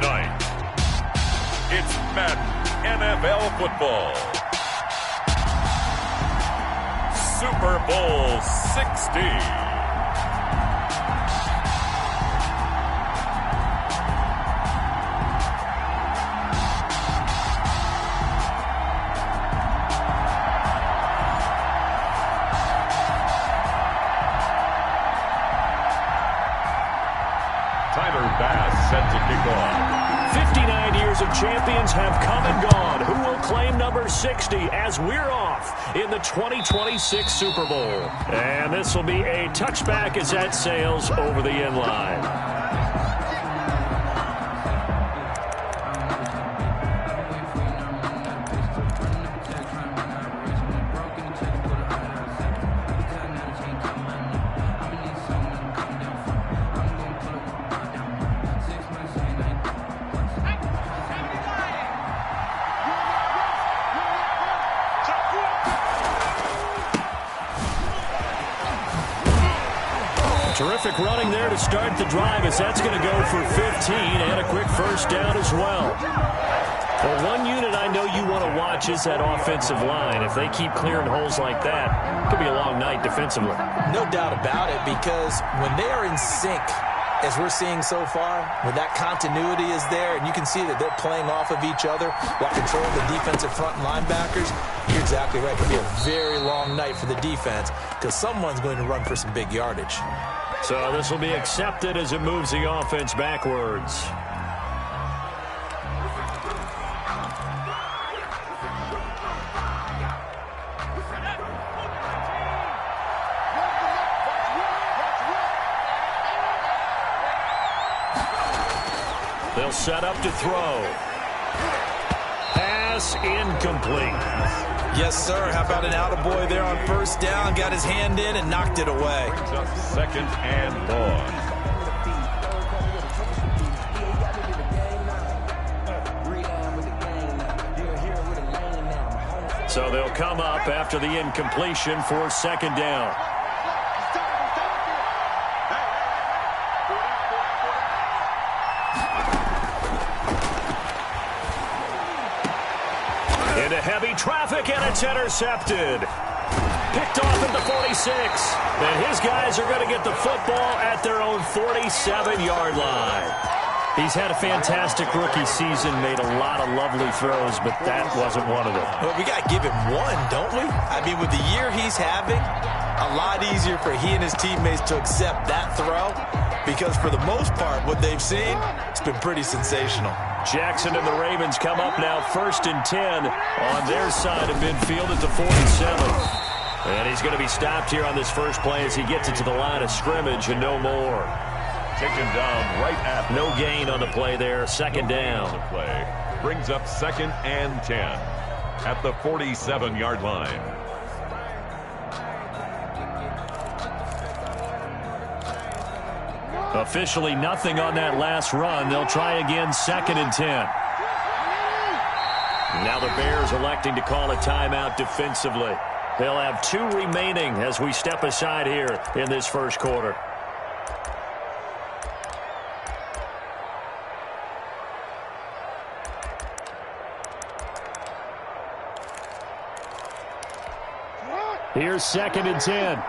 Tonight, it's Madden NFL Football. Super Bowl 60. Set to kick off. 59 years of champions have come and gone. Who will claim number 60 as we're off in the 2026 Super Bowl? And this will be a touchback as that sails over the end line. Terrific running there to start the drive as that's going to go for 15 and a quick first down as well. Well, one unit I know you want to watch is that offensive line. If they keep clearing holes like that, it could be a long night defensively. No doubt about it, because when they are in sync, as we're seeing so far, when that continuity is there and you can see that they're playing off of each other while controlling the defensive front linebackers, you're exactly right. It'll be a very long night for the defense because someone's going to run for some big yardage. So this will be accepted as it moves the offense backwards. They'll set up to throw. Pass incomplete. Yes, sir. How about an attaboy there on first down? Got his hand in and knocked it away. Brings up second and long. So they'll come up after the incompletion for second down. Into heavy traffic, and it's intercepted. Picked off at the 46. And his guys are going to get the football at their own 47-yard line. He's had a fantastic rookie season, made a lot of lovely throws, but that wasn't one of them. Well, we got to give him one, don't we? I mean, with the year he's having, a lot easier for he and his teammates to accept that throw, because for the most part, what they've seen, it's been pretty sensational. Jackson and the Ravens come up now 1st and 10 on their side of midfield at the 47. And he's going to be stopped here on this first play as he gets it to the line of scrimmage and no more. Taken down right at no gain on the play there. Second down. The play brings up 2nd and 10 at the 47-yard line. Officially nothing on that last run. They'll try again 2nd and 10. Now the Bears electing to call a timeout defensively. They'll have 2 remaining as we step aside here in this first quarter. Here's 2nd and 10.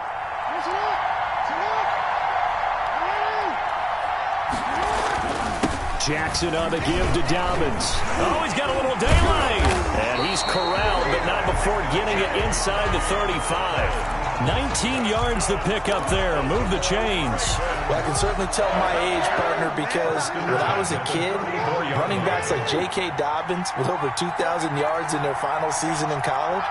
Jackson on the give to Dobbins. Oh, he's got a little daylight. And he's corralled, but not before getting it inside the 35. 19 yards to pick up there. Move the chains. Well, I can certainly tell my age, partner, because when I was a kid, running backs like J.K. Dobbins with over 2,000 yards in their final season in college,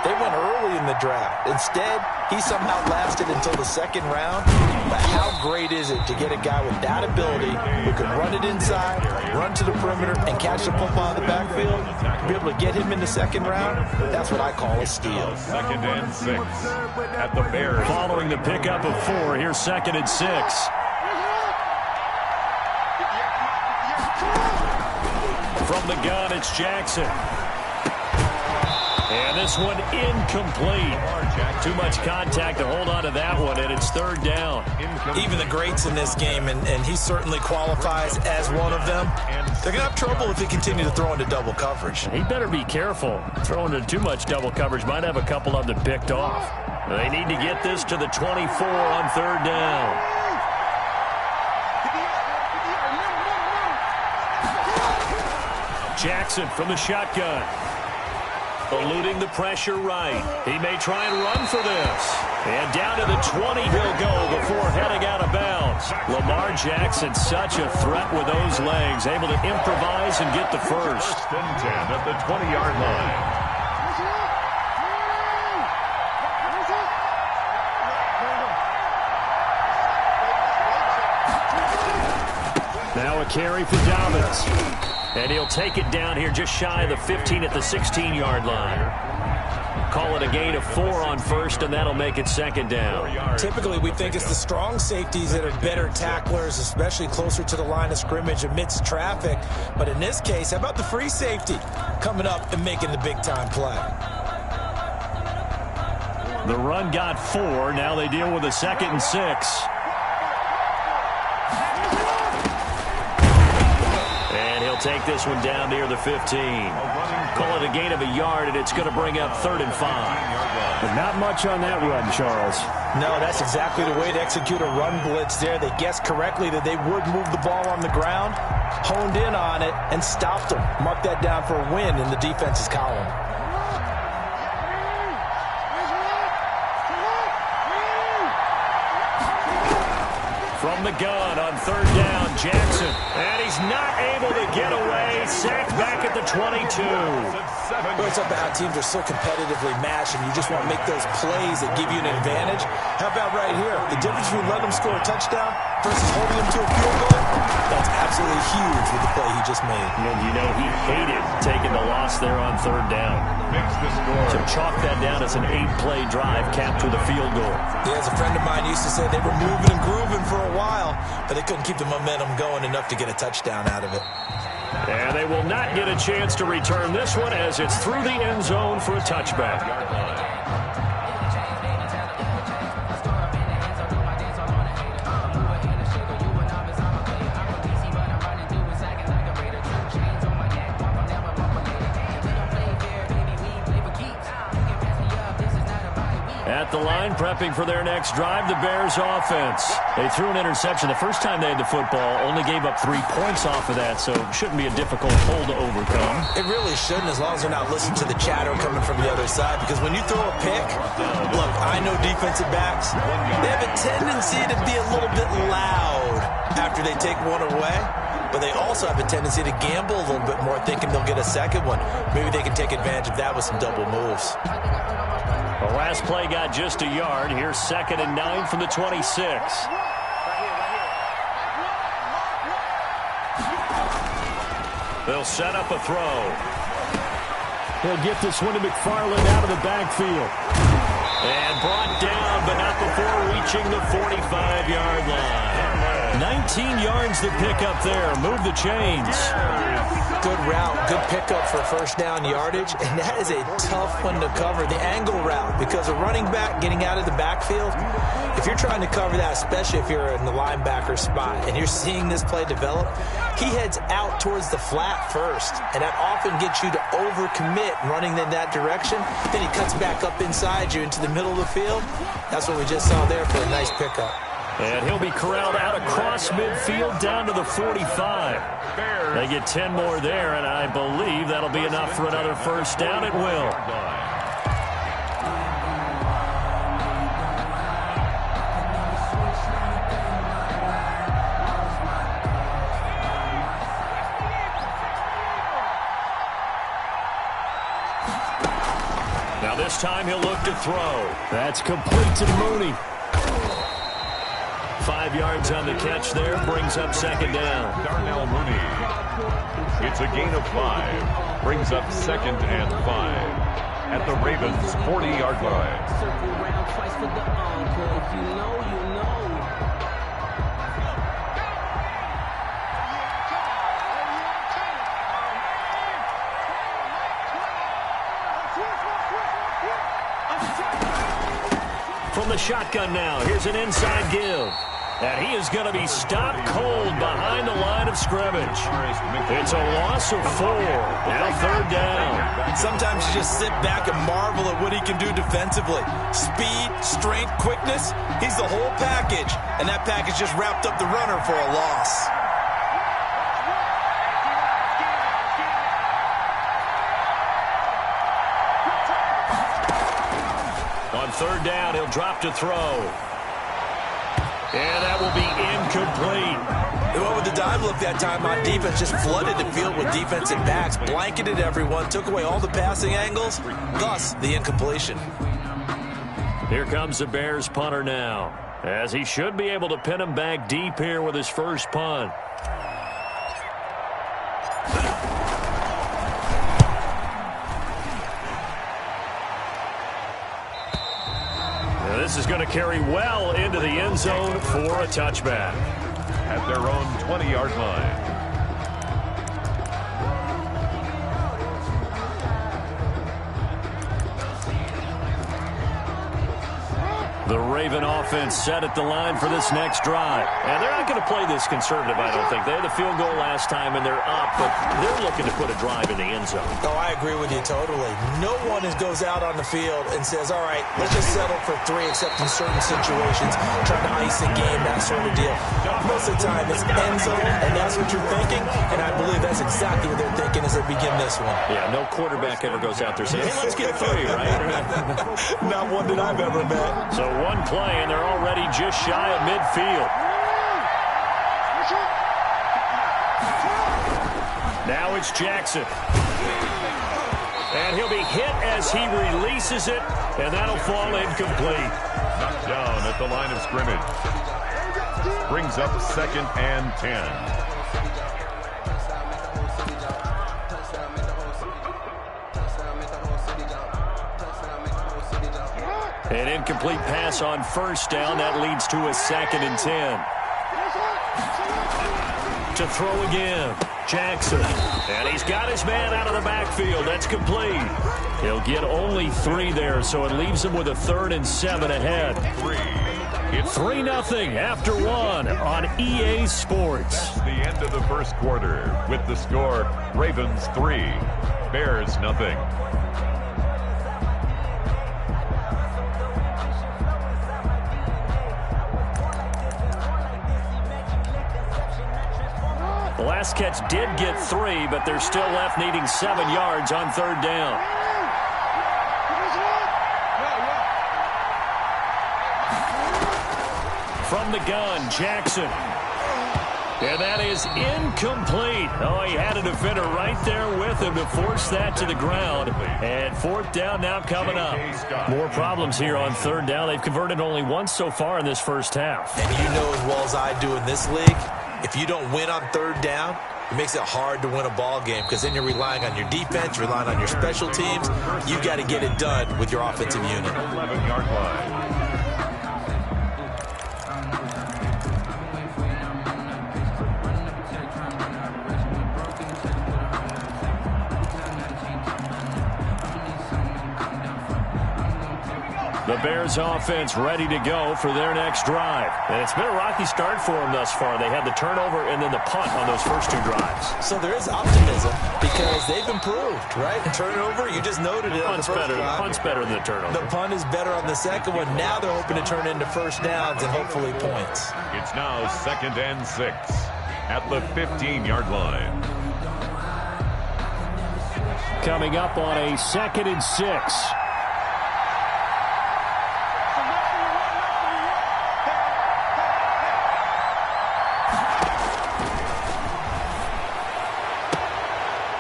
they went early in the draft. Instead, he somehow lasted until the 2nd round. But how great is it to get a guy with that ability who can run it inside, run to the perimeter, and catch the football in the backfield? To be able to get him in the 2nd round, that's what I call a steal. 2nd and 6 at the Bears. Following the pickup of 4, here's 2nd and 6. From the gun, it's Jackson. And this one incomplete. Too much contact to hold on to that one, and it's third down. Even the greats in this game, and he certainly qualifies as one of them, they're going to have trouble if they continue to throw into double coverage. He better be careful. Throwing into too much double coverage might have a couple of them picked off. They need to get this to the 24 on third down. Jackson from the shotgun. Eluding the pressure right. He may try and run for this. And down to the 20 he'll go before heading out of bounds. Lamar Jackson, such a threat with those legs, able to improvise and get the first. First and 10 at the 20-yard line. Now a carry for Dobbins. And he'll take it down here just shy of the 15 at the 16-yard line. Call it a gain of 4 on first, and that'll make it second down. Typically, we think it's the strong safeties that are better tacklers, especially closer to the line of scrimmage amidst traffic. But in this case, how about the free safety coming up and making the big-time play? The run got 4. Now they deal with a 2nd and 6. Take this one down near the 15. Call it a gain of a yard, and it's going to bring up 3rd and 5. But not much on that run, Charles. No, that's exactly the way to execute a run blitz there. They guessed correctly that they would move the ball on the ground, honed in on it, and stopped them. Mark that down for a win in the defense's column. From the gun on 3rd down, Jackson. And he's not able to get away. Sacked back at the 22. It's about how teams are so competitively matched, and you just want to make those plays that give you an advantage. How about right here? The difference between letting them score a touchdown versus holding them to a field goal, that's absolutely huge with the play he just made. And you know he hated taking the loss there on 3rd down. So chalk that down as an 8-play drive capped with a field goal. Yeah, as a friend of mine used to say, they were moving and grooving for a while, but they couldn't keep the momentum going enough to get a touchdown out of it. And they will not get a chance to return this one as it's through the end zone for a touchback. At the line, prepping for their next drive, the Bears offense. They threw an interception the first time they had the football, only gave up 3 points off of that, so it shouldn't be a difficult hole to overcome. It really shouldn't, as long as they're not listening to the chatter coming from the other side, because when you throw a pick, look, I know defensive backs, they have a tendency to be a little bit loud after they take one away, but they also have a tendency to gamble a little bit more, thinking they'll get a second one. Maybe they can take advantage of that with some double moves. The last play got just a yard. Here's 2nd and 9 from the 26. They'll set up a throw. He'll get this one to McFarland out of the backfield. And brought down, but not before reaching the 45-yard line. 19 yards to pick up there. Move the chains. Good route, good pickup for first down yardage, and that is a tough one to cover, the angle route, because a running back getting out of the backfield, if you're trying to cover that, especially if you're in the linebacker spot, and you're seeing this play develop, he heads out towards the flat first, and that often gets you to overcommit running in that direction. Then he cuts back up inside you into the middle of the field. That's what we just saw there for a nice pickup. And he'll be corralled out across midfield down to the 45. They get 10 more there, and I believe that'll be enough for another first down. It will. Now this time he'll look to throw. That's complete to Mooney. 5 yards on the catch there, brings up 2nd down. Darnell Mooney. It's a gain of 5. Brings up 2nd and 5. At the Ravens' 40-yard line. Circle round twice for the encore. If you know, you know. From the shotgun now, here's an inside give. And he is going to be stopped cold behind the line of scrimmage. It's a loss of 4. Now third down. Sometimes you just sit back and marvel at what he can do defensively. Speed, strength, quickness. He's the whole package. And that package just wrapped up the runner for a loss. On third down, he'll drop to throw. And that will be incomplete. They went with the dive look that time on defense, just flooded the field with defensive backs, blanketed everyone, took away all the passing angles, thus the incompletion. Here comes the Bears punter now, as he should be able to pin him back deep here with his first punt. This is going to carry well into the end zone for a touchback. At their own 20-yard line. The Raven offense set at the line for this next drive. And they're not going to play this conservative, I don't think. They had the field goal last time, and they're up, but they're looking to put a drive in the end zone. Oh, I agree with you totally. No one goes out on the field and says, all right, let's just settle for 3, except in certain situations, trying to ice a game, that sort of deal. Most of the time, it's end zone, and that's what you're thinking, and I believe that's exactly what they're thinking as they begin this one. Yeah, no quarterback ever goes out there saying, hey, let's get 3, right? Not one that I've ever met. So one play, and they're already just shy of midfield. Now it's Jackson. And he'll be hit as he releases it, and that'll fall incomplete. Knocked down at the line of scrimmage. Brings up 2nd and 10. An incomplete pass on first down. That leads to a 2nd and 10. To throw again, Jackson. And he's got his man out of the backfield. That's complete. He'll get only 3 there, so it leaves him with a 3rd and 7 ahead. 3-0 after 1 on EA Sports. The end of the first quarter with the score, Ravens 3, Bears 0. The last catch did get 3, but they're still left needing 7 yards on third down. From the gun, Jackson. And that is incomplete. Oh, he had a defender right there with him to force that to the ground. And 4th down now coming up. More problems here on third down. They've converted only once so far in this first half. And you know as well as I do in this league, if you don't win on third down, it makes it hard to win a ball game because then you're relying on your defense, you're relying on your special teams. You've got to get it done with your offensive unit. 11-yard line. The Bears offense ready to go for their next drive. And it's been a rocky start for them thus far. They had the turnover and then the punt on those first 2 drives. So there is optimism because they've improved, right? Turnover, you just noted it on the first drive. Punt's better than the turnover. The punt is better on the second one. Now they're hoping to turn into first downs and hopefully points. It's now 2nd and 6 at the 15-yard line. Coming up on a 2nd and 6.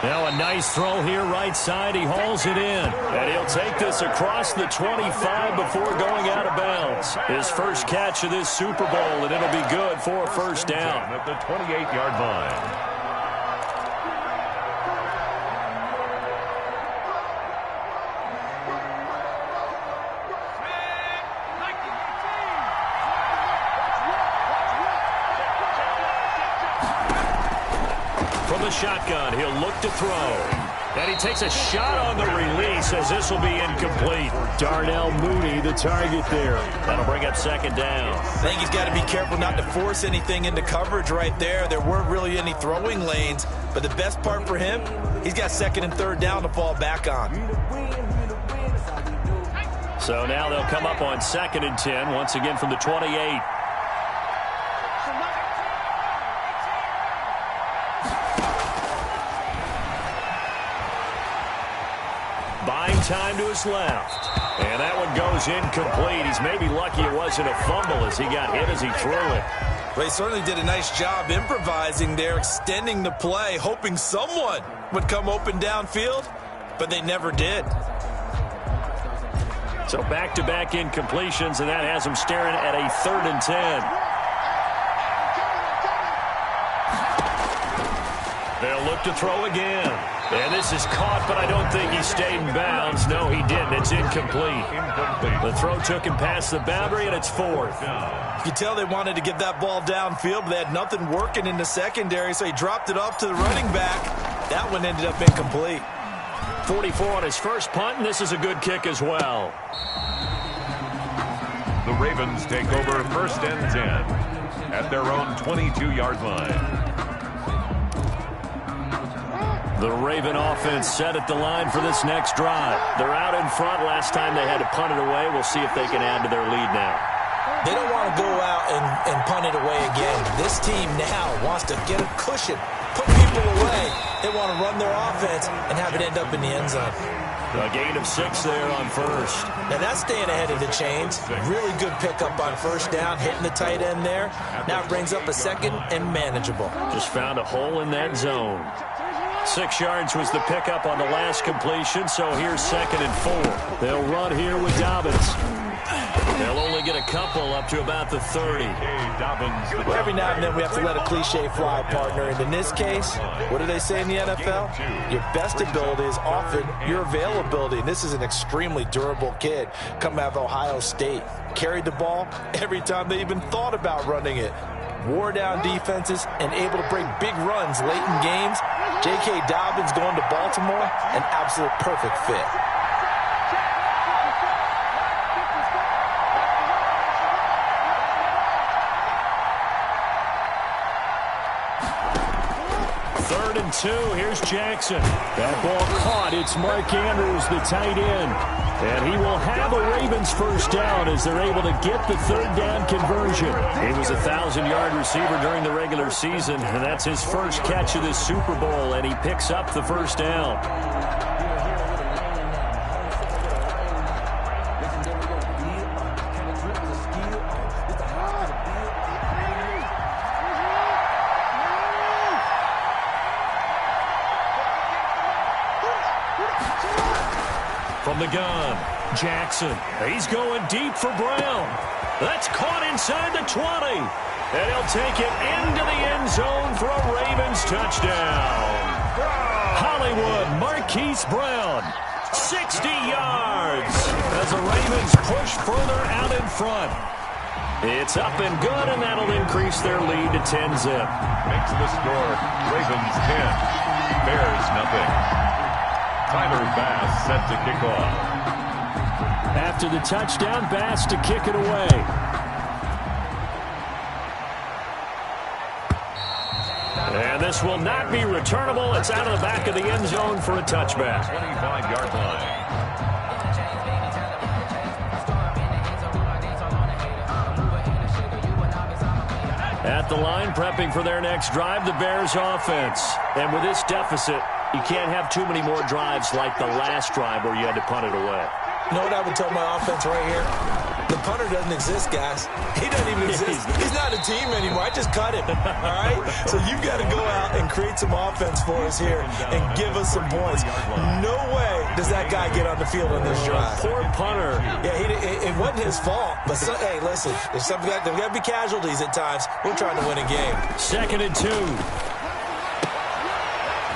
Now a nice throw here right side. He hauls it in. And he'll take this across the 25 before going out of bounds. His first catch of this Super Bowl, and it'll be good for a first down. At the 28-yard line. From the shotgun, he'll look to throw. And he takes a shot on the release as this will be incomplete. Darnell Mooney, the target there. That'll bring up second down. I think he's got to be careful not to force anything into coverage right there. There weren't really any throwing lanes, but the best part for him, he's got second and third down to fall back on. So now they'll come up on second and 10, once again from the 28. Buying time to his left. And that one goes incomplete. He's maybe lucky it wasn't a fumble as he got hit as he threw it. Well, he certainly did a nice job improvising there, extending the play, hoping someone would come open downfield, but they never did. So back-to-back incompletions, and that has him staring at a 3rd and 10. They'll look to throw again. And this is caught, but I don't think he stayed in bounds. No, he didn't. It's incomplete. The throw took him past the boundary, and it's 4th. You can tell they wanted to get that ball downfield, but they had nothing working in the secondary, so he dropped it off to the running back. That one ended up incomplete. 44 on his first punt, and this is a good kick as well. The Ravens take over 1st and 10 at their own 22-yard line. The Raven offense set at the line for this next drive. They're out in front. Last time they had to punt it away. We'll see if they can add to their lead now. They don't want to go out and punt it away again. This team now wants to get a cushion, put people away. They want to run their offense and have it end up in the end zone. A gain of 6 there on first. Now that's staying ahead of the chains. Really good pickup on first down, hitting the tight end there. Now it brings up a second and manageable. Just found a hole in that zone. 6 yards was the pickup on the last completion, so here's 2nd and 4. They'll run here with Dobbins. They'll only get a couple up to about the 30. Well, every now and then we have to let a cliche fly, partner. And in this case, what do they say in the NFL? Your best ability is often your availability. And this is an extremely durable kid coming out of Ohio State. Carried the ball every time they even thought about running it. Wore down defenses and able to break big runs late in games. J.K. Dobbins going to Baltimore, an absolute perfect fit. Third and 2, here's Jackson. That ball caught. It's Mark Andrews, the tight end. And he will have a Ravens first down as they're able to get the 3rd down conversion. He was a 1,000-yard receiver during the regular season, and that's his first catch of this Super Bowl, and he picks up the first down. From the gun, Jackson. He's going deep for Brown. That's caught inside the 20. And he'll take it into the end zone for a Ravens touchdown. Hollywood Marquise Brown, 60 yards as the Ravens push further out in front. It's up and good, and that'll increase their lead to 10-zip. Makes the score Ravens 10, Bears nothing. Tyler Bass set to kick off. After the touchdown, Bass to kick it away. And this will not be returnable. It's out of the back of the end zone for a touchback. 25-yard line. At the line, prepping for their next drive, the Bears offense. And with this deficit, you can't have too many more drives like the last drive where you had to punt it away. You know what I would tell my offense right here? The punter doesn't exist, guys. He doesn't even exist. He's not a team anymore. I just cut him, all right? So you've got to go out and create some offense for us here and give us some points. No way does that guy get on the field on this drive. Poor punter. Yeah, it wasn't his fault. But, hey, listen, there's got to be casualties at times. We're trying to win a game. 2nd and 2.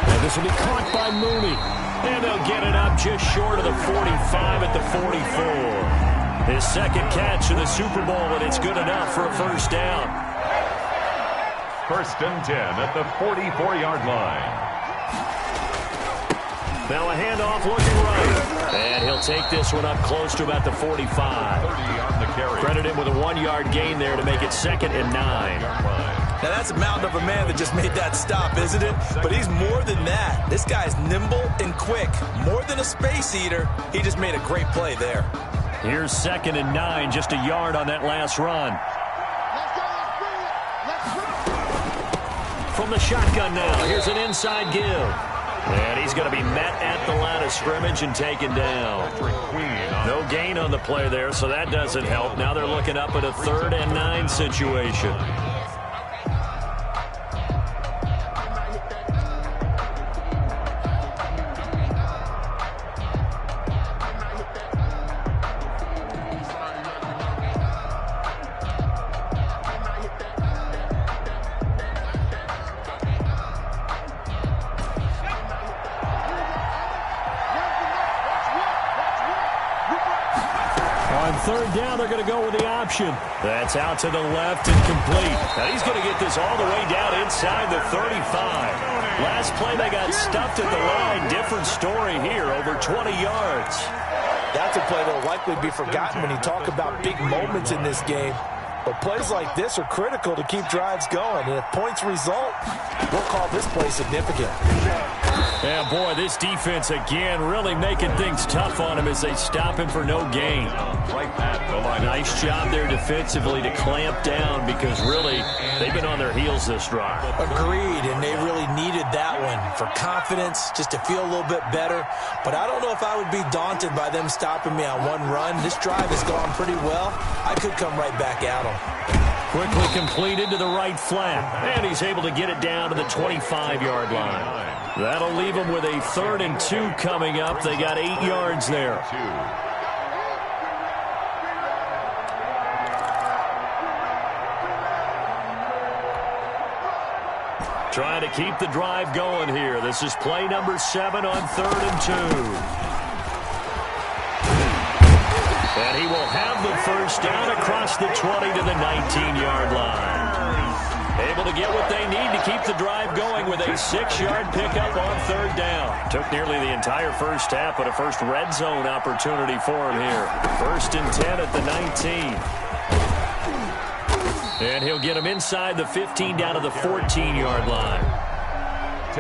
And this will be caught by Mooney. And they'll get it up just short of the 45 at the 44. His second catch in the Super Bowl, and it's good enough for a first down. 1st and 10 at the 44-yard line. Now a handoff looking right. And he'll take this one up close to about the 45. 30 on the carry. Credit him with a 1-yard gain there to make it 2nd and 9. Now, that's a mountain of a man that just made that stop, isn't it? But he's more than that. This guy's nimble and quick. More than a space eater. He just made a great play there. Here's 2nd and 9, just a yard on that last run. From the shotgun now, here's an inside give. And he's going to be met at the line of scrimmage and taken down. No gain on the play there, so that doesn't help. Now they're looking up at a 3rd and 9 situation. On 3rd down, they're going to go with the option. That's out to the left and complete. Now he's going to get this all the way down inside the 35. Last play, they got stuffed at the line. Different story here, over 20 yards. That's a play that will likely be forgotten when you talk about big moments in this game. But plays like this are critical to keep drives going. And if points result, we'll call this play significant. Yeah, boy, this defense again really making things tough on him as they stop him for no gain. Right at the line. Nice job there defensively to clamp down because really they've been on their heels this drive. Agreed, and they really needed that one for confidence, just to feel a little bit better. But I don't know if I would be daunted by them stopping me on one run. This drive has gone pretty well. I could come right back at them. Quickly completed to the right flat, and he's able to get it down to the 25-yard line. That'll leave them with a 3rd and 2 coming up. They got 8 yards there. Trying to keep the drive going here. This is play number 7 on 3rd and 2. And he will have the first down across the 20 to the 19-yard line. Able to get what they need to keep the drive going with a 6-yard pickup on 3rd down. Took nearly the entire first half, but a first red zone opportunity for him here. 1st and 10 at the 19. And he'll get him inside the 15 down to the 14-yard line.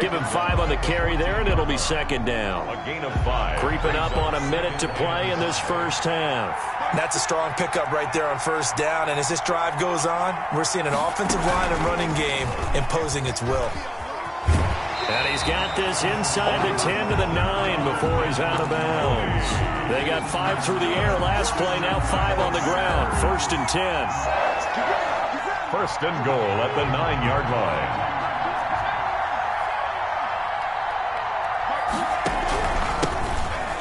Give him 5 on the carry there, and it'll be 2nd down. A gain of 5. Creeping up on a minute to play in this first half. That's a strong pickup right there on 1st down. And as this drive goes on, we're seeing an offensive line and running game imposing its will. And he's got this inside the 10 to the 9 before he's out of bounds. They got 5 through the air last play, now 5 on the ground. 1st and 10. 1st and goal at the 9-yard line.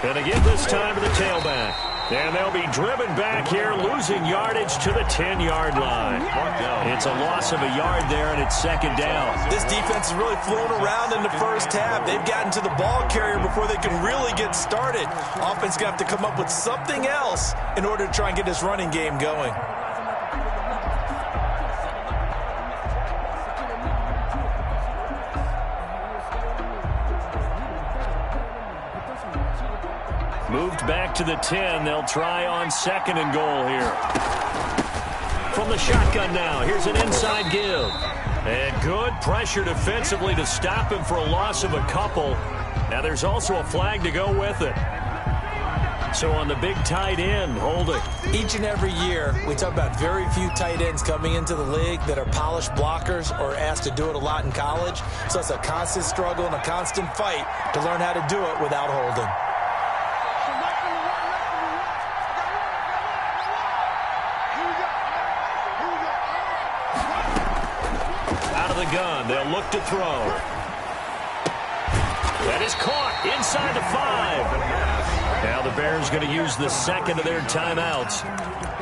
And again this time to the tailback. And they'll be driven back here, losing yardage to the 10-yard line. It's a loss of a yard there, and it's 2nd down. This defense has really flown around in the first half. They've gotten to the ball carrier before they can really get started. Offense going to have to come up with something else in order to try and get this running game going. Moved back to the 10. They'll try on 2nd and goal here. From the shotgun now, here's an inside give. And good pressure defensively to stop him for a loss of a couple. Now there's also a flag to go with it. So on the big tight end, holding. Each and every year, we talk about very few tight ends coming into the league that are polished blockers or asked to do it a lot in college. So it's a constant struggle and a constant fight to learn how to do it without holding. Gun. They'll look to throw. That is caught inside the 5. Now the Bears going to use the 2nd of their timeouts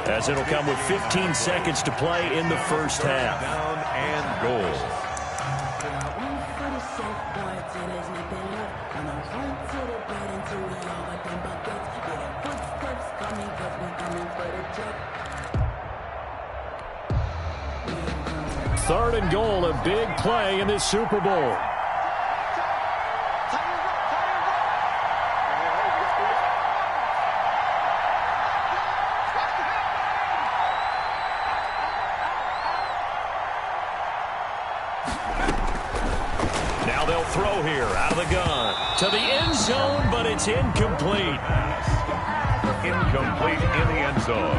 as it'll come with 15 seconds to play in the first half. Down and goal. Third and goal, a big play in this Super Bowl. throw here out of the gun. To the end zone, but it's incomplete. Incomplete in the end zone.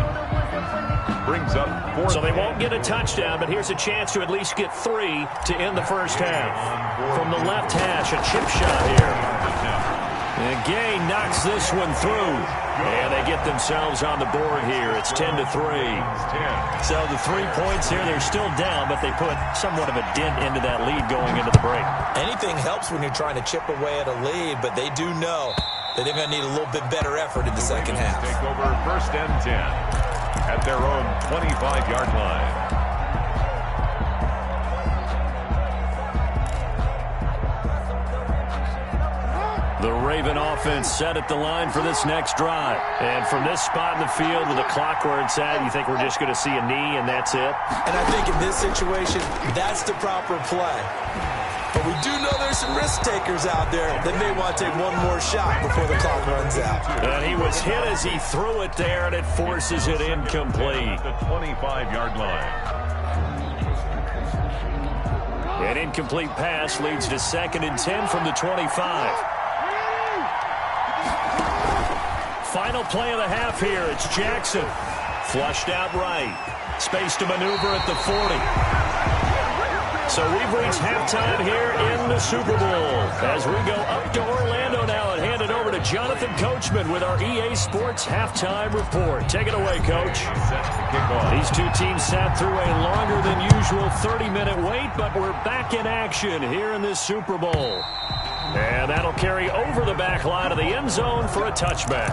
Brings up 4th. So they won't get a touchdown, but here's a chance to at least get 3 to end the first half. From the left hash, a chip shot here. And Gay knocks this one through. And they get themselves on the board here. It's 10-3. So the 3 points here, they're still down, but they put somewhat of a dent into that lead going into the break. Anything helps when you're trying to chip away at a lead, but they do know that they're going to need a little bit better effort in the second half. Take over 1st and 10 at their own 25-yard line. The Raven offense set at the line for this next drive. And from this spot in the field with the clock where it's at, you think we're just going to see a knee and that's it? And I think in this situation, that's the proper play. But we do know there's some risk takers out there that may want to take one more shot before the clock runs out. And he was hit as he threw it there, and it forces it incomplete. The 25-yard line. An incomplete pass leads to 2nd and 10 from the 25. Final play of the half here. It's Jackson. Flushed out right. Space to maneuver at the 40. So we've reached halftime here in the Super Bowl. As we go up to Orlando now and hand it over to Jonathan Coachman with our EA Sports Halftime Report. Take it away, Coach. These two teams sat through a longer than usual 30-minute wait, but we're back in action here in this Super Bowl. And that'll carry over the back line of the end zone for a touchback.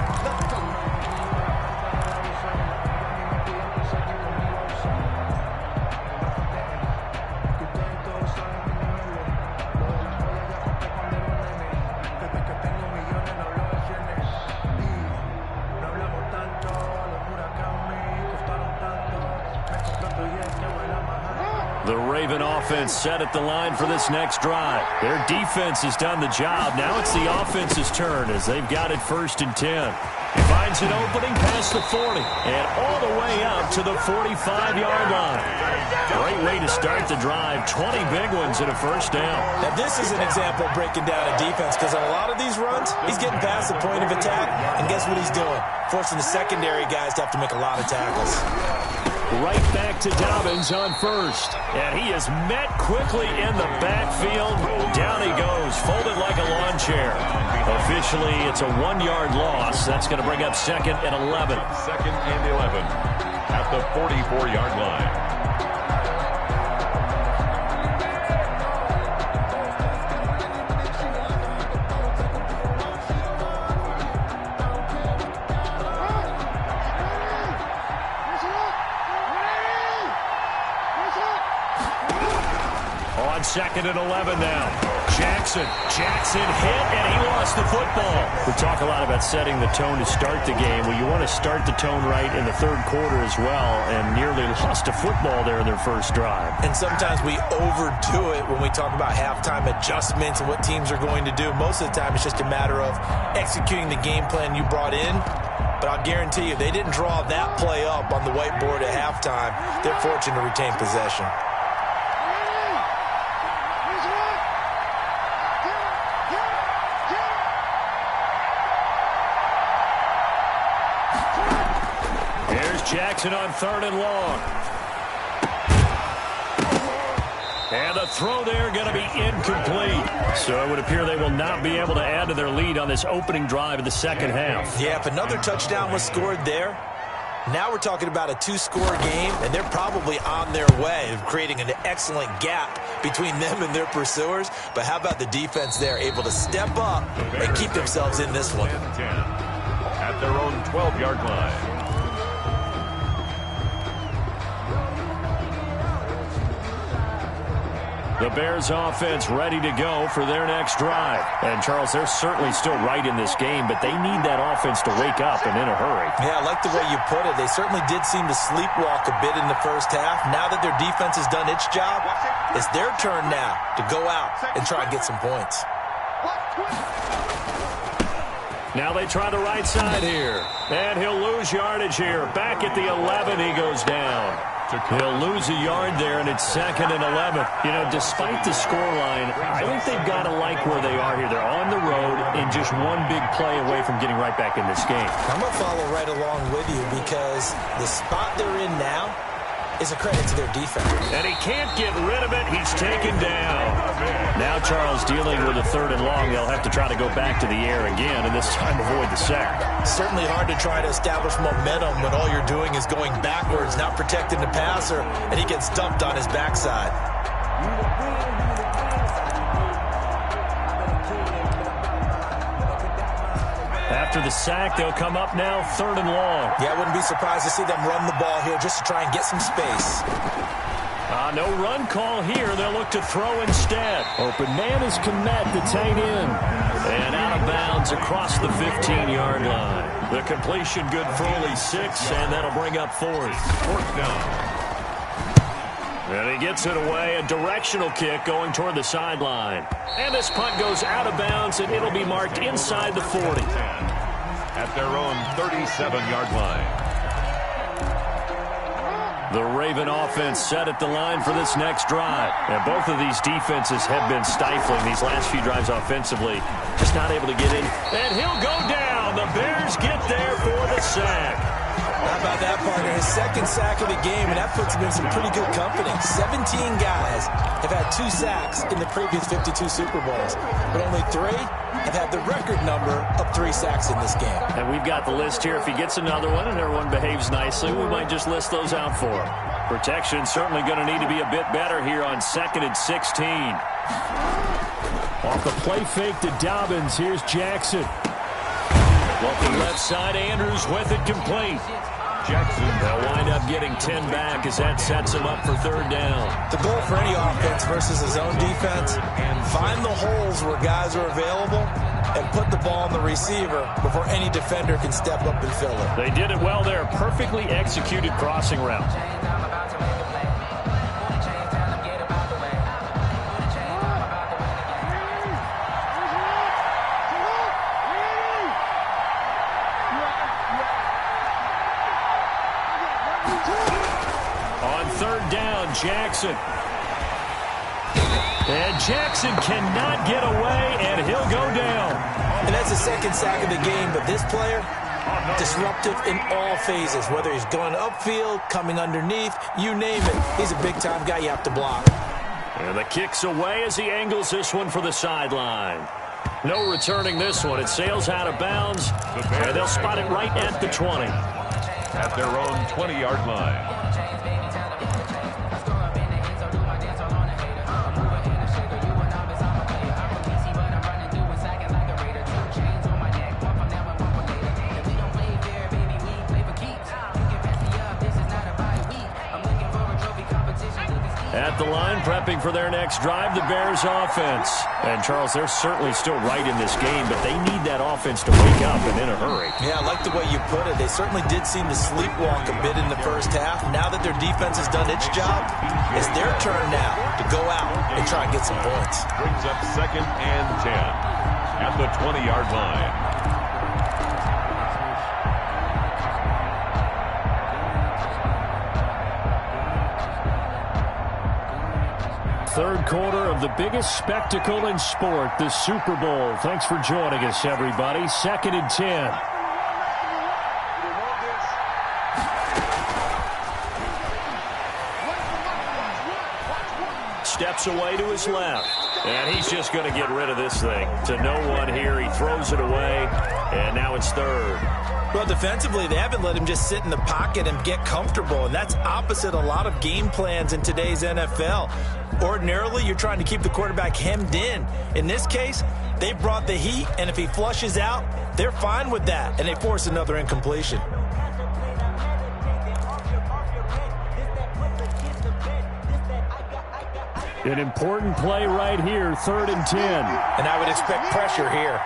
The Raven offense set at the line for this next drive. Their defense has done the job. Now it's the offense's turn as they've got it 1st and 10. He finds an opening past the 40 and all the way up to the 45-yard line. Great way to start the drive. 20 big ones and a first down. Now this is an example of breaking down a defense because on a lot of these runs, he's getting past the point of attack, and guess what he's doing? Forcing the secondary guys to have to make a lot of tackles. Right back to Dobbins on 1st. And he is met quickly in the backfield. Down he goes, folded like a lawn chair. Officially, it's a 1-yard loss. That's going to bring up 2nd and 11. 2nd and 11 at the 44-yard line. On 2nd and 11 now. Jackson hit, and he lost the football. We talk a lot about setting the tone to start the game. Well, you want to start the tone right in the 3rd quarter as well, and nearly lost a football there in their first drive. And sometimes we overdo it when we talk about halftime adjustments and what teams are going to do. Most of the time, it's just a matter of executing the game plan you brought in. But I'll guarantee you, they didn't draw that play up on the whiteboard at halftime. They're fortunate to retain possession. Jackson on 3rd and long. And the throw there going to be incomplete. So it would appear they will not be able to add to their lead on this opening drive of the second half. Yeah, if another touchdown was scored there, now we're talking about a 2-score game, and they're probably on their way of creating an excellent gap between them and their pursuers. But how about the defense there, able to step up and keep themselves in this one? At their own 12-yard line. The Bears offense ready to go for their next drive. And, Charles, they're certainly still right in this game, but they need that offense to wake up and in a hurry. Yeah, I like the way you put it. They certainly did seem to sleepwalk a bit in the first half. Now that their defense has done its job, it's their turn now to go out and try and get some points. Now they try the right side here. And he'll lose yardage here. Back at the 11, he goes down. He'll lose a yard there, and it's 2nd and 11. You know, despite the scoreline, I think they've got to like where they are here. They're on the road and just one big play away from getting right back in this game. I'm going to follow right along with you because the spot they're in now is a credit to their defense. And he can't get rid of it. He's taken down. Now Charles dealing with a 3rd and long. They'll have to try to go back to the air again, and this time avoid the sack. Certainly hard to try to establish momentum when all you're doing is going backwards, not protecting the passer, and he gets dumped on his backside. After the sack, they'll come up now 3rd and long. Yeah, I wouldn't be surprised to see them run the ball here just to try and get some space. No run call here. They'll look to throw instead. Open man is Kmet, the tight end. And out of bounds across the 15-yard line. The completion good for only 6, and that'll bring up 4th. 4th down. And he gets it away. A directional kick going toward the sideline. And this punt goes out of bounds, and it'll be marked inside the 40. At their own 37-yard line. The Raven offense set at the line for this next drive. And both of these defenses have been stifling these last few drives offensively. Just not able to get in. And he'll go down. The Bears get there for the sack. How about that, partner? His 2nd sack of the game, and that puts him in some pretty good company. 17 guys have had 2 sacks in the previous 52 Super Bowls, but only 3 have had the record number of 3 sacks in this game. And we've got the list here. If he gets another one and everyone behaves nicely, we might just list those out for him. Protection certainly going to need to be a bit better here on 2nd and 16. Off the play fake to Dobbins, here's Jackson. Looking left side, Andrews with it complete. Jackson. They'll wind up getting 10 back as that sets him up for 3rd down. The goal for any offense versus his own defense, find the holes where guys are available and put the ball on the receiver before any defender can step up and fill it. They did it well there. Perfectly executed crossing route. Jackson. And Jackson cannot get away, and he'll go down. And that's the 2nd sack of the game, but this player, disruptive in all phases, whether he's going upfield, coming underneath, you name it. He's a big-time guy you have to block. And the kick's away as he angles this one for the sideline. No returning this one. It sails out of bounds, and they'll spot it right at the 20. At their own 20-yard line. At the line, prepping for their next drive, the Bears offense. And, Charles, they're certainly still right in this game, but they need that offense to wake up and in a hurry. Yeah, I like the way you put it. They certainly did seem to sleepwalk a bit in the first half. Now that their defense has done its job, it's their turn now to go out and try and get some points. Brings up 2nd and 10 at the 20-yard line. Third quarter of the biggest spectacle in sport, the Super Bowl. Thanks for joining us, everybody. 2nd and 10. Steps away to his left. And he's just going to get rid of this thing. To no one here. He throws it away. And now it's 3rd. Well, defensively, they haven't let him just sit in the pocket and get comfortable. And that's opposite a lot of game plans in today's NFL. Ordinarily, you're trying to keep the quarterback hemmed in. In this case, they brought the heat, and if he flushes out, they're fine with that, and they force another incompletion. An important play right here, 3rd and 10. And I would expect pressure here.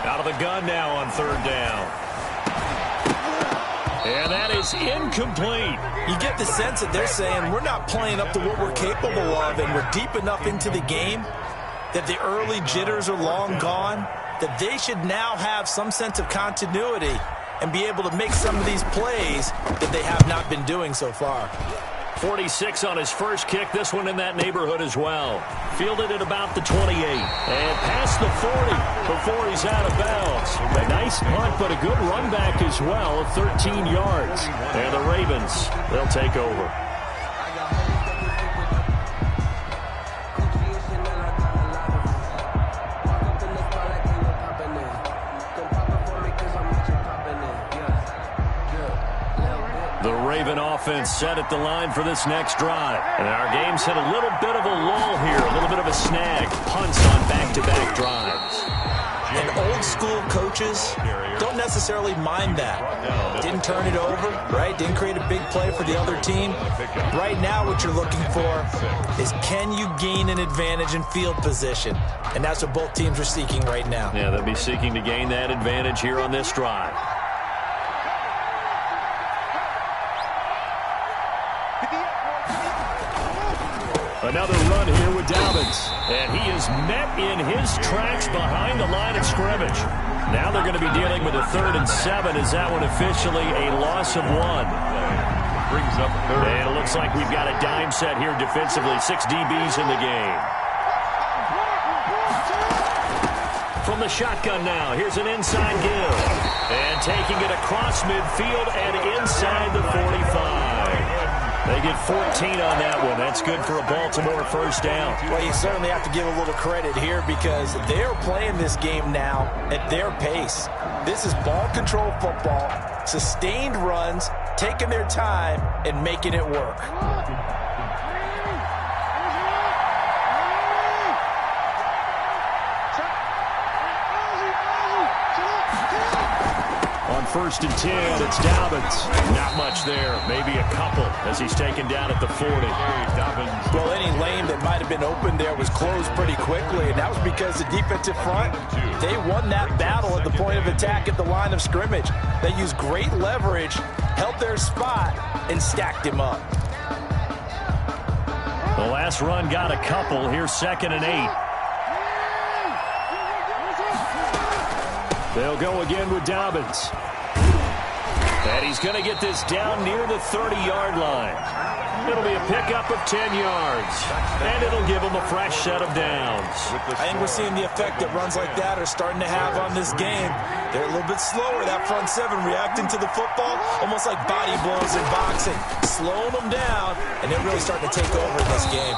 Out of the gun now on 3rd down. And that is incomplete. You get the sense that they're saying we're not playing up to what we're capable of, and we're deep enough into the game that the early jitters are long gone. that they should now have some sense of continuity and be able to make some of these plays that they have not been doing so far. 46 on his first kick. This one in that neighborhood as well. Fielded at about the 28. And past the 40 before he's out of bounds. A nice punt, but a good run back as well of 13 yards. And the Ravens, they'll take over. The Raven offense set at the line for this next drive. And our game's hit a little bit of a lull here, a little bit of a snag. Punts on back-to-back drives. And old-school coaches don't necessarily mind that. Didn't turn it over, right? Didn't create a big play for the other team. Right now what you're looking for is, can you gain an advantage in field position? And that's what both teams are seeking right now. Yeah, they'll be seeking to gain that advantage here on this drive. Another run here with Dobbins. And he is met in his tracks behind the line of scrimmage. Now they're going to be dealing with a 3rd and 7. Is that one officially a loss of 1? Brings up third. And it looks like we've got a dime set here defensively. 6 DBs in the game. From the shotgun now, here's an inside give. And taking it across midfield and inside the 45. They get 14 on that one. That's good for a Baltimore first down. Well, you certainly have to give a little credit here because they're playing this game now at their pace. This is ball control football, sustained runs, taking their time, and making it work. On 1st and 10, it's Dobbins. Not much there. Maybe a couple as he's taken down at the 40. Well, any lane that might have been open there was closed pretty quickly, and that was because the defensive front, they won that battle at the point of attack at the line of scrimmage. They used great leverage, held their spot, and stacked him up. The last run got a couple. Here's 2nd and 8. They'll go again with Dobbins. And he's going to get this down near the 30-yard line. It'll be a pickup of 10 yards. And it'll give him a fresh set of downs. I think we're seeing the effect that runs like that are starting to have on this game. They're a little bit slower, that front 7, reacting to the football, almost like body blows in boxing. Slowing them down, and they're really starting to take over in this game.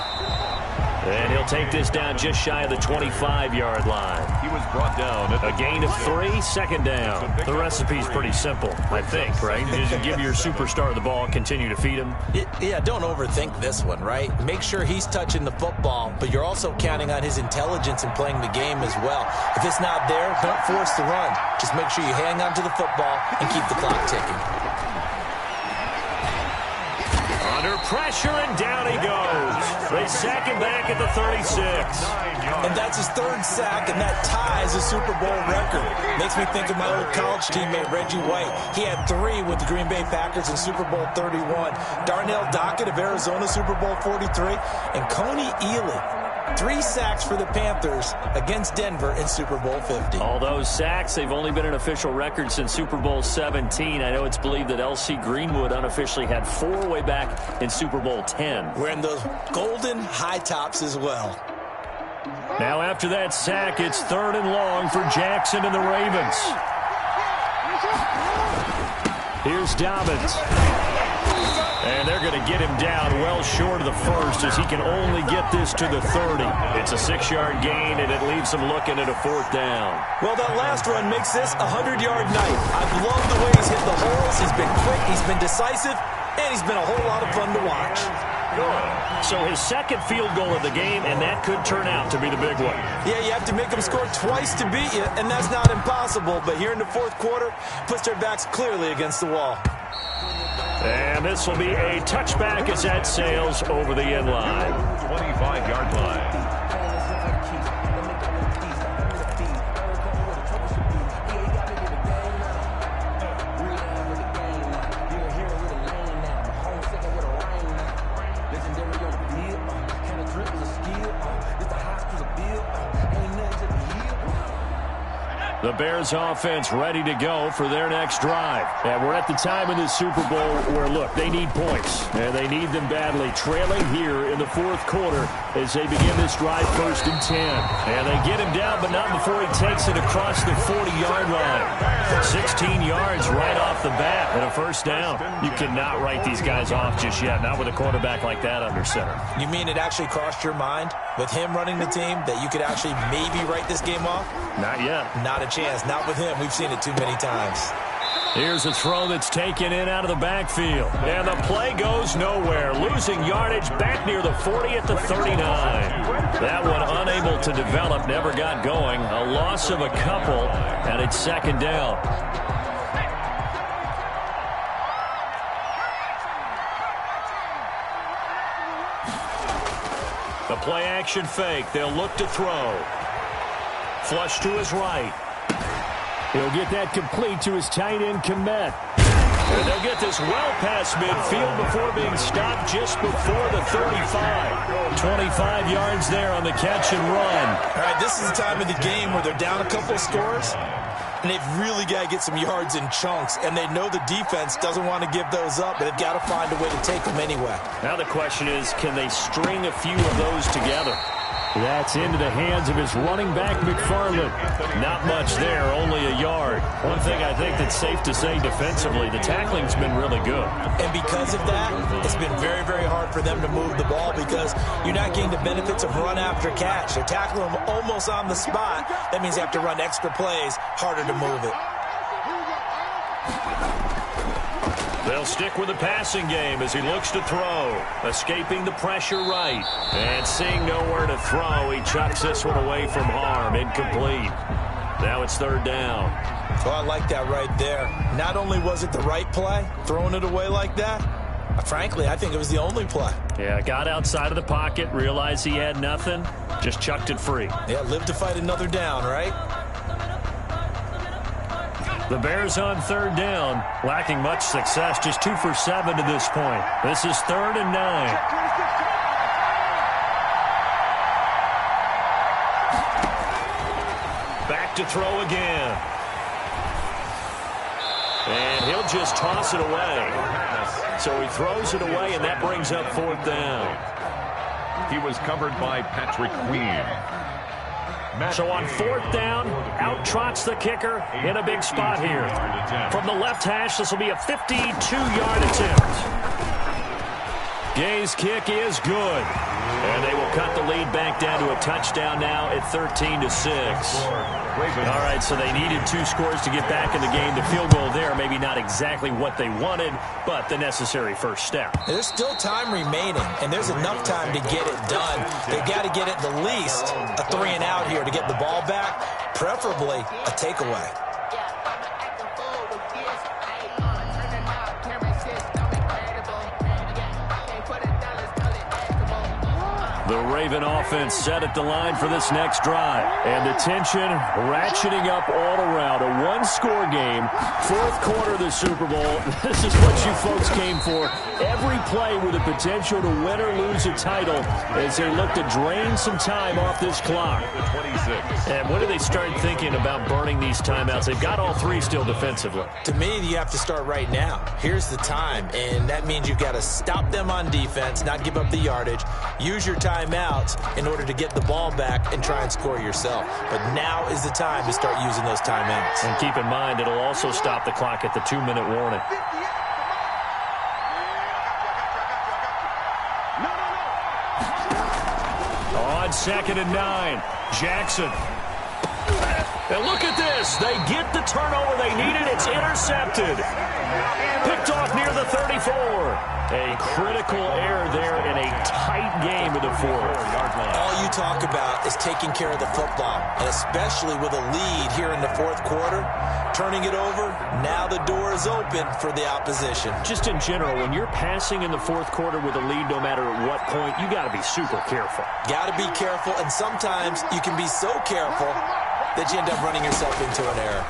And he'll take this down just shy of the 25-yard line. He was brought down. A gain of 3, 2nd down. The recipe's pretty simple, I think, right? Just give your superstar the ball, continue to feed him. Yeah, don't overthink this one, right? Make sure he's touching the football, but you're also counting on his intelligence in playing the game as well. If it's not there, don't force the run. Just make sure you hang on to the football and keep the clock ticking. Under pressure, and down he goes. They sack him back at the 36. And that's his 3rd sack, and that ties a Super Bowl record. Makes me think of my old college teammate, Reggie White. He had 3 with the Green Bay Packers in Super Bowl 31. Darnell Dockett of Arizona, Super Bowl 43. And Coney Ealy, 3 sacks for the Panthers against Denver in Super Bowl 50. All those sacks, they've only been an official record since Super Bowl 17. I know it's believed that L.C. Greenwood unofficially had 4 way back in Super Bowl 10. Wearing those golden high tops as well. Now after that sack, it's 3rd and long for Jackson and the Ravens. Here's Dobbins. And they're going to get him down well short of the 1st as he can only get this to the 30. It's a 6-yard gain, and it leaves him looking at a 4th down. Well, that last run makes this a 100-yard night. I've loved the way he's hit the holes. He's been quick, he's been decisive, and he's been a whole lot of fun to watch. So his 2nd field goal of the game, and that could turn out to be the big one. Yeah, you have to make them score twice to beat you, and that's not impossible. But here in the 4th quarter, puts their backs clearly against the wall. And this will be a touchback as that sails over the end line. 25-yard line. The Bears offense ready to go for their next drive. And we're at the time in this Super Bowl where, look, they need points. And they need them badly. Trailing here in the fourth quarter as they begin this drive 1st and 10. And they get him down, but not before he takes it across the 40-yard line. 16 yards right off the bat and a first down. You cannot write these guys off just yet, not with a quarterback like that under center. You mean it actually crossed your mind with him running the team that you could actually maybe write this game off? Not yet. Not a chance. Not with him. We've seen it too many times. Here's a throw that's taken in out of the backfield. And the play goes nowhere. Losing yardage back near the 40 at the 39. That one unable to develop, never got going. A loss of a couple, and it's 2nd down. The play action fake. They'll look to throw. Flush to his right. He'll get that complete to his tight end, Kmet. And they'll get this well past midfield before being stopped just before the 35. 25 yards there on the catch and run. All right, this is the time of the game where they're down a couple of scores, and they've really got to get some yards in chunks, and they know the defense doesn't want to give those up, but they've got to find a way to take them anyway. Now the question is, can they string a few of those together? That's into the hands of his running back, McFarland. Not much there, only a yard. One thing I think that's safe to say defensively, the tackling's been really good. And because of that, it's been very, very hard for them to move the ball because you're not getting the benefits of run after catch. They're tackling them almost on the spot. That means you have to run extra plays, harder to move it. They'll stick with the passing game as he looks to throw. Escaping the pressure right. And seeing nowhere to throw, he chucks this one away from harm. Incomplete. Now it's 3rd down. Oh, I like that right there. Not only was it the right play, throwing it away like that, frankly, I think it was the only play. Yeah, got outside of the pocket, realized he had nothing, just chucked it free. Yeah, live to fight another down, right? The Bears on 3rd down, lacking much success, just 2 for 7 to this point. This is 3rd and 9. Back to throw again. And he'll just toss it away. So he throws it away, and that brings up 4th down. He was covered by Patrick Queen. So on 4th down, out trots the kicker in a big spot here. From the left hash, this will be a 52-yard attempt. Gay's kick is good. And they will cut the lead back down to a touchdown now at 13-6. All right, so they needed 2 scores to get back in the game. The field goal there, maybe not exactly what they wanted, but the necessary first step. There's still time remaining, and there's enough time to get it done. They've got to get at the least a 3-and-out here to get the ball back, preferably a takeaway. The Raven offense set at the line for this next drive. And the tension ratcheting up all around. A one-score game, 4th quarter of the Super Bowl. This is what you folks came for. Every play with the potential to win or lose a title as they look to drain some time off this clock. 26. And when do they start thinking about burning these timeouts? They've got all 3 still defensively. To me, you have to start right now. Here's the time, and that means you've got to stop them on defense, not give up the yardage, use your timeouts in order to get the ball back and try and score yourself. But now is the time to start using those timeouts. And keep in mind, it'll also stop the clock at the 2-minute warning. On 2nd and 9, Jackson. And look at this. They get the turnover they needed. It's intercepted. Picked off near the 34. A critical error there in a tight game of the 4th. All you talk about is taking care of the football, and especially with a lead here in the 4th quarter, turning it over, now the door is open for the opposition. Just in general, when you're passing in the 4th quarter with a lead, no matter at what point, you got to be super careful. Got to be careful, and sometimes you can be so careful that you end up running yourself into an error.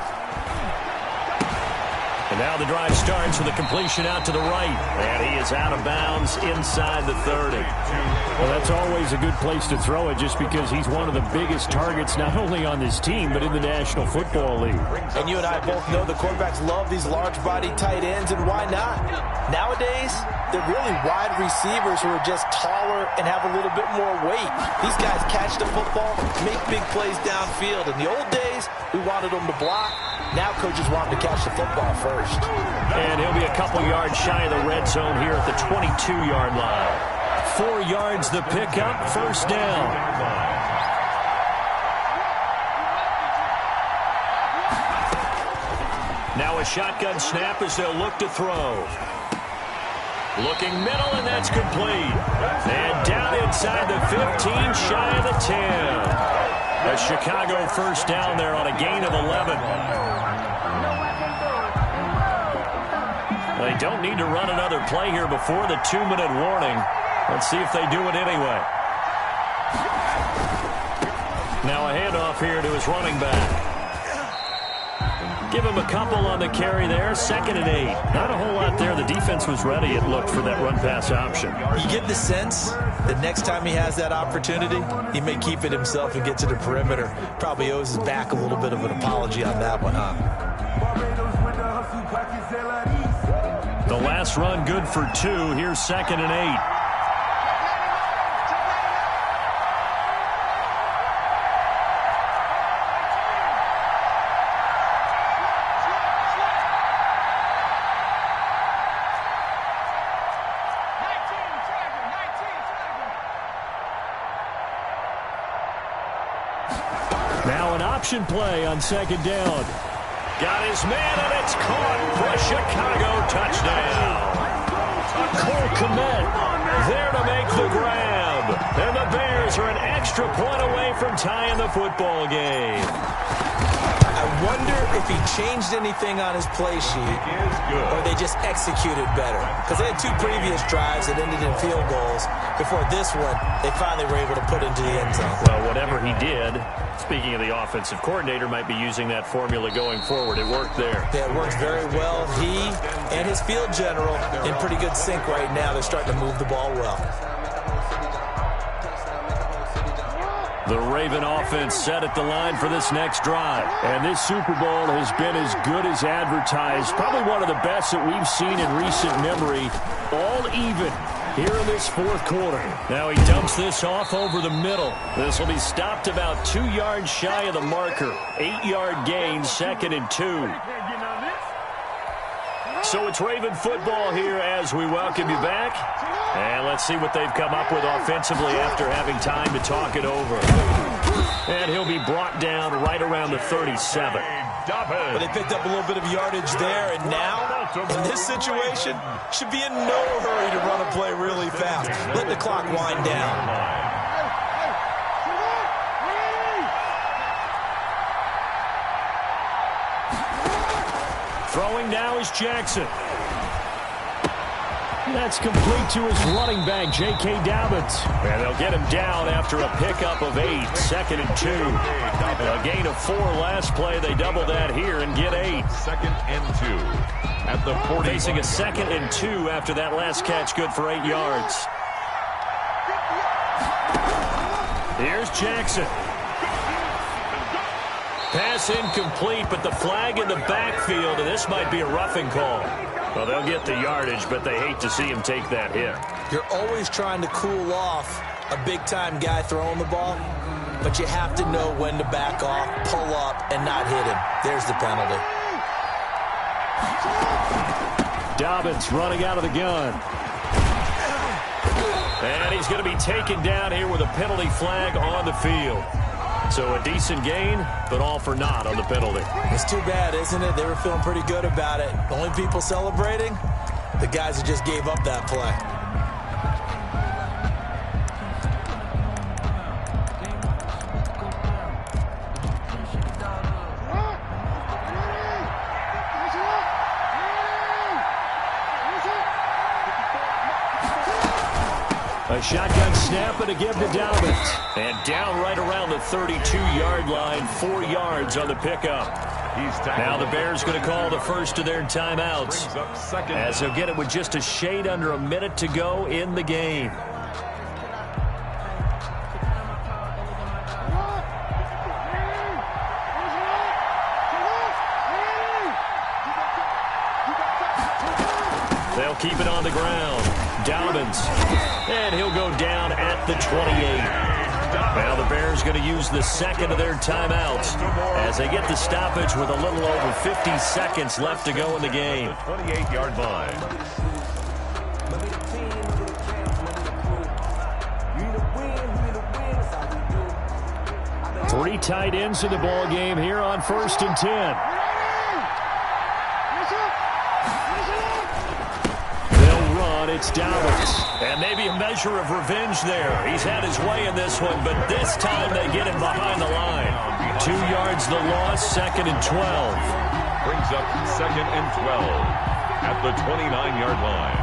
And now the drive starts with a completion out to the right. And he is out of bounds inside the 30. Well, that's always a good place to throw it just because he's one of the biggest targets not only on this team but in the National Football League. And you and I both know the quarterbacks love these large-bodied tight ends, and why not? Nowadays, they're really wide receivers who are just taller and have a little bit more weight. These guys catch the football, make big plays downfield. In the old days, we wanted them to block. Now coaches want them to catch the football first. And he'll be a couple yards shy of the red zone here at the 22-yard line. 4 yards the pickup, first down. Now a shotgun snap as they'll look to throw. Looking middle, and that's complete. And down inside the 15, shy of the 10. A Chicago first down there on a gain of 11. They don't need to run another play here before the 2-minute warning. Let's see if they do it anyway. Now a handoff here to his running back. Give him a couple on the carry there. 2nd and 8. Not a whole lot there. The defense was ready, it looked, for that run-pass option. You get the sense that next time he has that opportunity, he may keep it himself and get to the perimeter. Probably owes his back a little bit of an apology on that one, huh? The last run good for 2. Here's 2nd and 8. Now an option play on 2nd down. Got his man, and it's caught for a Chicago touchdown. Cole Kmet there to make the grab. And the Bears are an extra point away from tying the football game. I wonder if he changed anything on his play sheet or they just executed better. Because they had 2 previous drives that ended in field goals. Before this one, they finally were able to put into the end zone. Well, whatever he did, speaking of the offensive coordinator, might be using that formula going forward. It worked there. Yeah, it worked very well. He and his field general in pretty good sync right now. They're starting to move the ball well. The Raven offense set at the line for this next drive. And this Super Bowl has been as good as advertised. Probably one of the best that we've seen in recent memory. All even here in this 4th quarter. Now he dumps this off over the middle. This will be stopped about 2 yards shy of the marker. 8-yard gain, 2nd and 2. So it's Raven football here as we welcome you back. And let's see what they've come up with offensively after having time to talk it over. And he'll be brought down right around the 37. But they picked up a little bit of yardage there, and now, in this situation, should be in no hurry to run a play really fast. Let the clock wind down. Throwing now is Jackson. That's complete to his running back, J.K. Dobbins. And they'll get him down after a pickup of 8, 2nd and 2. A gain of 4 last play. They double that here and get 8. 2nd and 2 at the 40. Facing a 2nd and 2 after that last catch, good for 8 yards. Here's Jackson. Pass incomplete, but the flag in the backfield, and this might be a roughing call. Well, they'll get the yardage, but they hate to see him take that hit. You're always trying to cool off a big-time guy throwing the ball, but you have to know when to back off, pull up, and not hit him. There's the penalty. Dobbins running out of the gun. And he's going to be taken down here with a penalty flag on the field. So a decent gain, but all for naught on the penalty. It's too bad, isn't it? They were feeling pretty good about it. The only people celebrating, the guys who just gave up that play. A shotgun snap and a give to Dobbins. And down right around the 32-yard line, 4 yards on the pickup. Now the Bears going to call the first of their timeouts, as they'll get it with just a shade under a minute to go in the game. They'll keep it on the ground. Dobbins, and he'll go down at the 28. Now the Bears going to use the second of their timeouts as they get the stoppage with a little over 50 seconds left to go in the game. 28-yard line. 3 tight ends in the ball game here on 1st and 10. It's Dobbins. And maybe a measure of revenge there. He's had his way in this one, but this time they get him behind the line. 2 yards the loss, 2nd and 12. Brings up 2nd and 12 at the 29-yard line.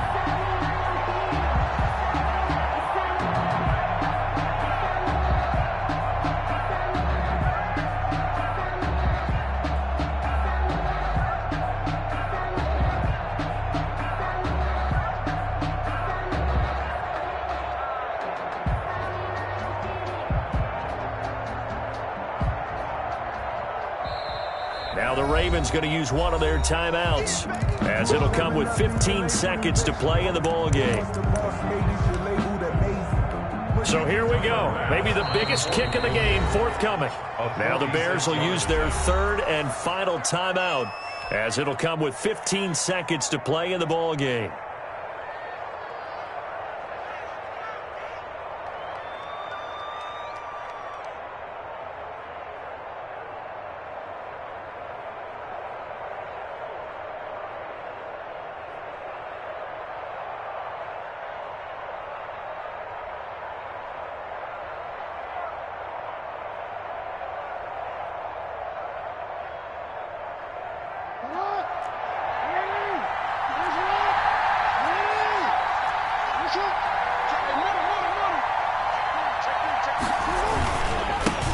Now the Ravens going to use one of their timeouts, as it'll come with 15 seconds to play in the ball game. So here we go. Maybe the biggest kick of the game forthcoming. Now the Bears will use their 3rd and final timeout, as it'll come with 15 seconds to play in the ball game.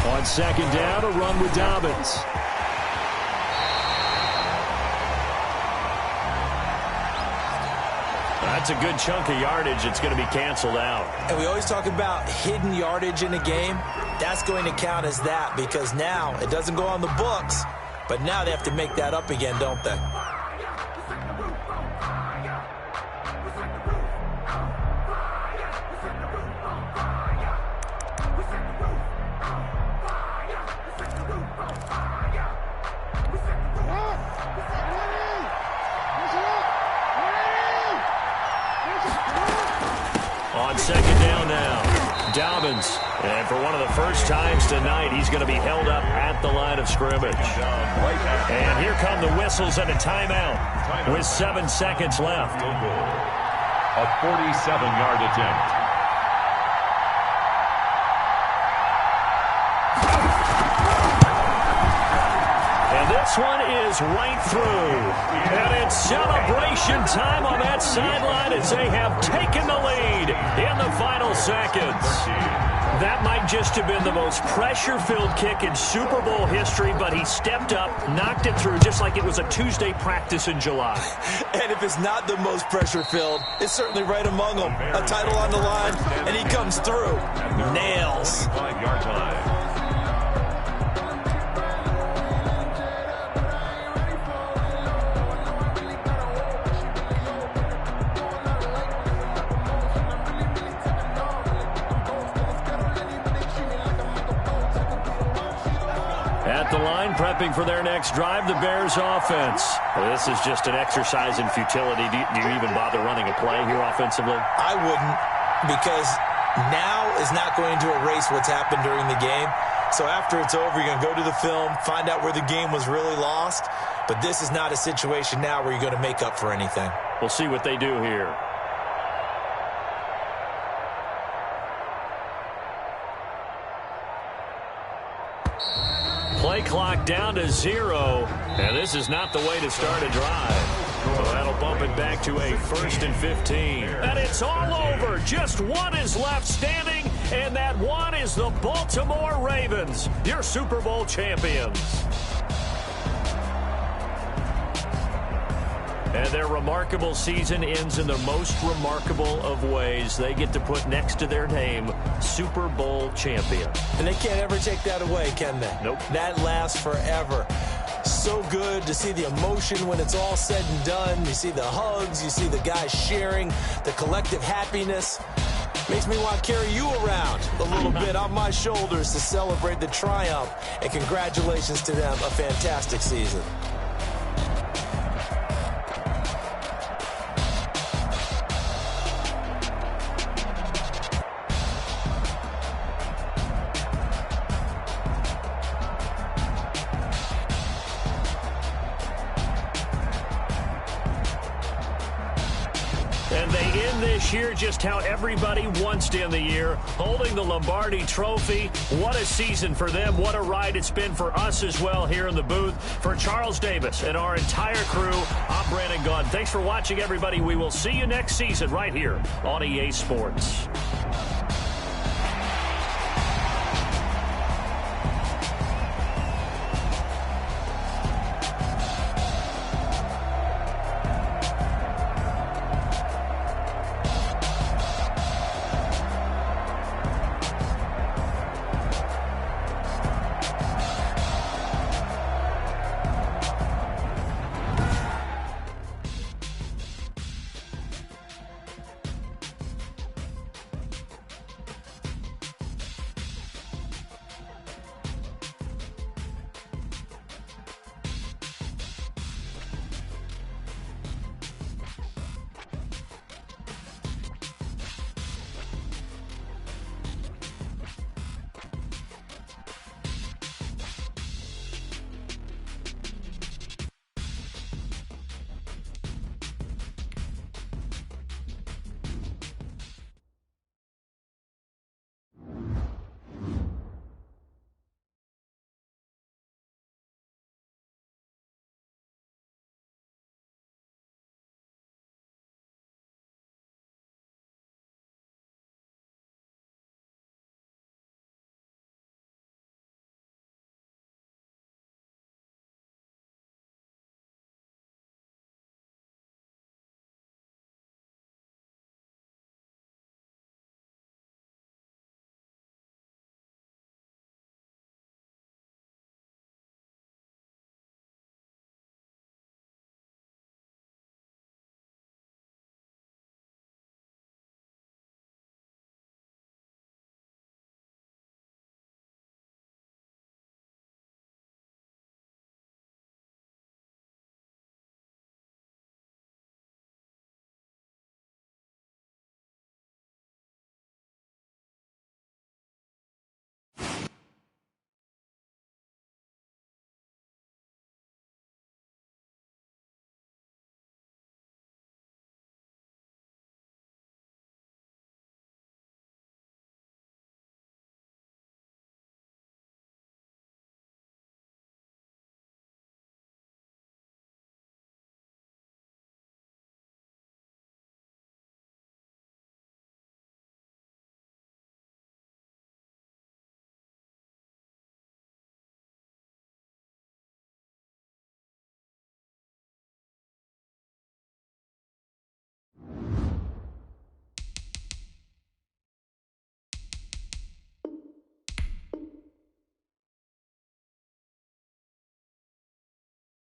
On 2nd down, a run with Dobbins. That's a good chunk of yardage. It's going to be canceled out. And we always talk about hidden yardage in a game. That's going to count as that, because now it doesn't go on the books, but now they have to make that up again, don't they? On 2nd down now, Dobbins. And for one of the first times tonight, he's going to be held up at the line of scrimmage. And here come the whistles and a timeout with 7 seconds left. A 47-yard attempt. And this one is right through. And it's celebration time on that sideline as they have taken the lead in the final seconds. That might just have been the most pressure-filled kick in Super Bowl history, but he stepped up, knocked it through just like it was a Tuesday practice in July. And if it's not the most pressure-filled, it's certainly right among them. A title on the line, and he comes through. Nails. 5-yard line. At the line, prepping for their next drive, the Bears offense. Well, this is just an exercise in futility. Do you even bother running a play here offensively? I wouldn't, because now is not going to erase what's happened during the game. So after it's over, you're going to go to the film, find out where the game was really lost. But this is not a situation now where you're going to make up for anything. We'll see what they do here. Play clock down to 0, and this is not the way to start a drive. So that'll bump it back to a 1st and 15. And it's all over. Just one is left standing, and that one is the Baltimore Ravens, your Super Bowl champions. And their remarkable season ends in the most remarkable of ways. They get to put next to their name, Super Bowl champion. And they can't ever take that away, can they? Nope. That lasts forever. So good to see the emotion when it's all said and done. You see the hugs, you see the guys sharing, the collective happiness. Makes me want to carry you around a little bit on my shoulders to celebrate the triumph. And congratulations to them, a fantastic season. And they end this year just how everybody wants to end the year, holding the Lombardi Trophy. What a season for them. What a ride it's been for us as well here in the booth. For Charles Davis and our entire crew, I'm Brandon Gaudin. Thanks for watching, everybody. We will see you next season right here on EA Sports.